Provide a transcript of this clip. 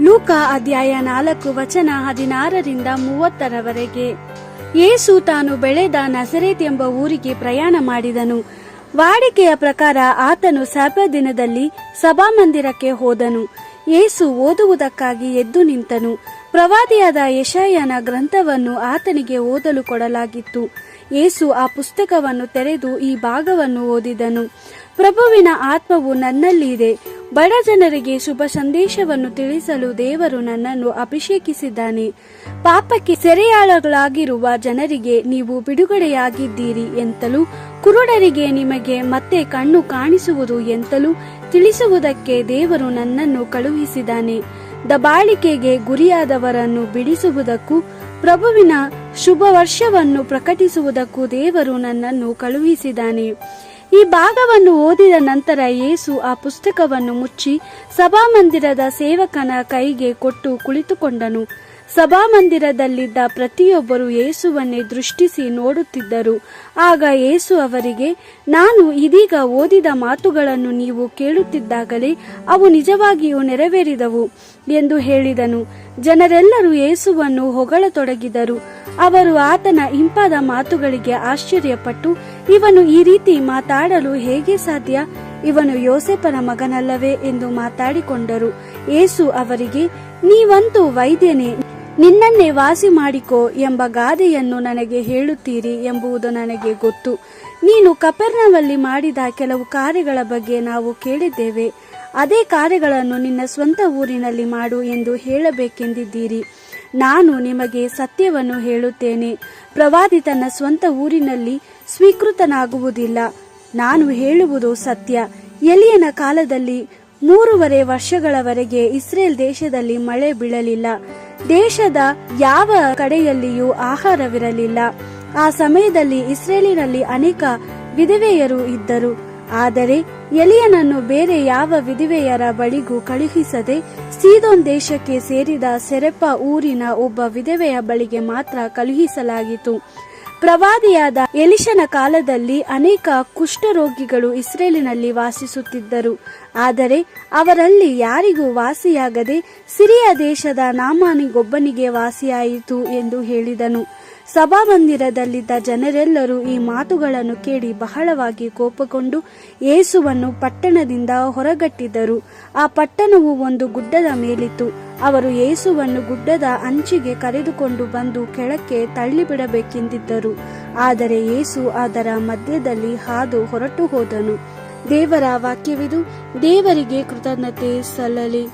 ಲೂಕ ಅಧ್ಯಾಯ 4 ವಚನ 16-30. ಯೇಸು ತಾನು ಬೆಳೆದ ನಜರೇತ್ ಎಂಬ ಊರಿಗೆ ಪ್ರಯಾಣ ಮಾಡಿದನು. ವಾಡಿಕೆಯ ಪ್ರಕಾರ ಆತನು ಸಬ್ಬತ್ ದಿನದಲ್ಲಿ ಸಭಾಮಂದಿರಕ್ಕೆ ಹೋದನು. ಯೇಸು ಓದುವುದಕ್ಕಾಗಿ ಎದ್ದು ನಿಂತನು. ಪ್ರವಾದಿಯಾದ ಯೆಶಾಯನ ಗ್ರಂಥವನ್ನು ಆತನಿಗೆ ಓದಲು ಕೊಡಲಾಗಿತ್ತು. ಯೇಸು ಆ ಪುಸ್ತಕವನ್ನು ತೆರೆದು ಈ ಭಾಗವನ್ನು ಓದಿದನು. ಪ್ರಭುವಿನ ಆತ್ಮವು ನನ್ನಲ್ಲಿ ಇದೆ. ಬಡ ಜನರಿಗೆ ಶುಭ ಸಂದೇಶವನ್ನು ತಿಳಿಸಲು ದೇವರು ನನ್ನನ್ನು ಅಭಿಷೇಕಿಸಿದ್ದಾನೆ. ಪಾಪಕ್ಕೆ ಸೆರೆಯಾಳಗಳಾಗಿರುವ ಜನರಿಗೆ ನೀವು ಬಿಡುಗಡೆಯಾಗಿದ್ದೀರಿ ಎಂತಲೂ, ಕುರುಡರಿಗೆ ನಿಮಗೆ ಮತ್ತೆ ಕಣ್ಣು ಕಾಣಿಸುವುದು ಎಂತಲೂ ತಿಳಿಸುವುದಕ್ಕೆ ದೇವರು ನನ್ನನ್ನು ಕಳುಹಿಸಿದ್ದಾನೆ. ದಬ್ಬಾಳಿಕೆಗೆ ಗುರಿಯಾದವರನ್ನು ಬಿಡಿಸುವುದಕ್ಕೂ ಪ್ರಭುವಿನ ಶುಭ ವರ್ಷವನ್ನು ಪ್ರಕಟಿಸುವುದಕ್ಕೂ ದೇವರು ನನ್ನನ್ನು ಕಳುಹಿಸಿದ್ದಾನೆ. ಈ ಭಾಗವನ್ನು ಓದಿದ ನಂತರ ಯೇಸು ಆ ಪುಸ್ತಕವನ್ನು ಮುಚ್ಚಿ ಸಭಾಮಂದಿರದ ಸೇವಕನ ಕೈಗೆ ಕೊಟ್ಟು ಕುಳಿತುಕೊಂಡನು. ಸಭಾಮಂದಿರದಲ್ಲಿದ್ದ ಪ್ರತಿಯೊಬ್ಬರು ಯೇಸುವನ್ನೇ ದೃಷ್ಟಿಸಿ ನೋಡುತ್ತಿದ್ದರು. ಆಗ ಯೇಸು ಅವರಿಗೆ, ನಾನು ಇದೀಗ ಓದಿದ ಮಾತುಗಳನ್ನು ನೀವು ಕೇಳುತ್ತಿದ್ದಾಗಲೇ ಅವು ನಿಜವಾಗಿಯೂ ನೆರವೇರಿದವು ಎಂದು ಹೇಳಿದನು. ಜನರೆಲ್ಲರೂ ಯೇಸುವನ್ನು ಹೊಗಳತೊಡಗಿದರು. ಅವರು ಆತನ ಇಂಪಾದ ಮಾತುಗಳಿಗೆ ಆಶ್ಚರ್ಯಪಟ್ಟು, ಇವನು ಈ ರೀತಿ ಮಾತಾಡಲು ಹೇಗೆ ಸಾಧ್ಯ? ಇವನು ಯೋಸೇಫನ ಮಗನಲ್ಲವೇ ಎಂದು ಮಾತಾಡಿಕೊಂಡರು. ಯೇಸು ಅವರಿಗೆ, ನೀವಂತೂ ವೈದ್ಯನೇ, ನಿನ್ನನ್ನೇ ವಾಸಿ ಮಾಡಿಕೋ ಎಂಬ ಗಾದೆಯನ್ನು ನನಗೆ ಹೇಳುತ್ತೀರಿ ಎಂಬುದು ನನಗೆ ಗೊತ್ತು. ನೀನು ಕಪೆರ್ನೌಮಲ್ಲಿ ಮಾಡಿದ ಕೆಲವು ಕಾರ್ಯಗಳ ಬಗ್ಗೆ ನಾವು ಕೇಳಿದ್ದೇವೆ. ಅದೇ ಕಾರ್ಯಗಳನ್ನು ನಿನ್ನ ಸ್ವಂತ ಊರಿನಲ್ಲಿ ಮಾಡು ಎಂದು ಹೇಳಬೇಕೆಂದಿದ್ದೀರಿ. ನಾನು ನಿಮಗೆ ಸತ್ಯವನ್ನು ಹೇಳುತ್ತೇನೆ, ಪ್ರವಾದಿ ತನ್ನ ಸ್ವಂತ ಊರಿನಲ್ಲಿ ಸ್ವೀಕೃತನಾಗುವುದಿಲ್ಲ. ನಾನು ಹೇಳುವುದು ಸತ್ಯ. ಎಲಿಯನ ಕಾಲದಲ್ಲಿ 3.5 ವರ್ಷಗಳವರೆಗೆ ಇಸ್ರೇಲ್ ದೇಶದಲ್ಲಿ ಮಳೆ ಬೀಳಲಿಲ್ಲ. ದೇಶದ ಯಾವ ಕಡೆಯಲ್ಲಿಯೂ ಆಹಾರವಿರಲಿಲ್ಲ. ಆ ಸಮಯದಲ್ಲಿ ಇಸ್ರೇಲಿನಲ್ಲಿ ಅನೇಕ ವಿಧವೆಯರು ಇದ್ದರು. ಆದರೆ ಎಲಿಯನನ್ನು ಬೇರೆ ಯಾವ ವಿಧವೆಯರ ಬಳಿಗೂ ಕಳುಹಿಸದೆ ಸೀದೋನ್ ದೇಶಕ್ಕೆ ಸೇರಿದ ಸೆರೆಪ ಊರಿನ ಒಬ್ಬ ವಿಧವೆಯ ಬಳಿಗೆ ಮಾತ್ರ ಕಳುಹಿಸಲಾಗಿತು. ಪ್ರವಾದಿಯಾದ ಎಲಿಷನ ಕಾಲದಲ್ಲಿ ಅನೇಕ ಕುಷ್ಠರೋಗಿಗಳು ಇಸ್ರೇಲಿನಲ್ಲಿ ವಾಸಿಸುತ್ತಿದ್ದರು. ಆದರೆ ಅವರಲ್ಲಿ ಯಾರಿಗೂ ವಾಸಿಯಾಗದೆ ಸಿರಿಯ ದೇಶದ ನಾಮಾನಿಗೊಬ್ಬನಿಗೆ ವಾಸಿಯಾಯಿತು ಎಂದು ಹೇಳಿದನು. ಸಭಾಮಂದಿರದಲ್ಲಿದ್ದ ಜನರೆಲ್ಲರೂ ಈ ಮಾತುಗಳನ್ನು ಕೇಳಿ ಬಹಳವಾಗಿ ಕೋಪಗೊಂಡು ಯೇಸುವನ್ನು ಪಟ್ಟಣದಿಂದ ಹೊರಗಟ್ಟಿದರು. ಆ ಪಟ್ಟಣವು ಒಂದು ಗುಡ್ಡದ ಮೇಲಿತ್ತು. ಅವರು ಯೇಸುವನ್ನು ಗುಡ್ಡದ ಅಂಚಿಗೆ ಕರೆದುಕೊಂಡು ಬಂದು ಕೆಳಕ್ಕೆ ತಳ್ಳಿಬಿಡಬೇಕೆಂದಿದ್ದರು. ಆದರೆ ಯೇಸು ಅದರ ಮಧ್ಯದಲ್ಲಿ ಹಾದು ಹೊರಟು ಹೋದನು. ದೇವರ ವಾಕ್ಯವಿದು. ದೇವರಿಗೆ ಕೃತಜ್ಞತೆ ಸಲ್ಲಲಿ.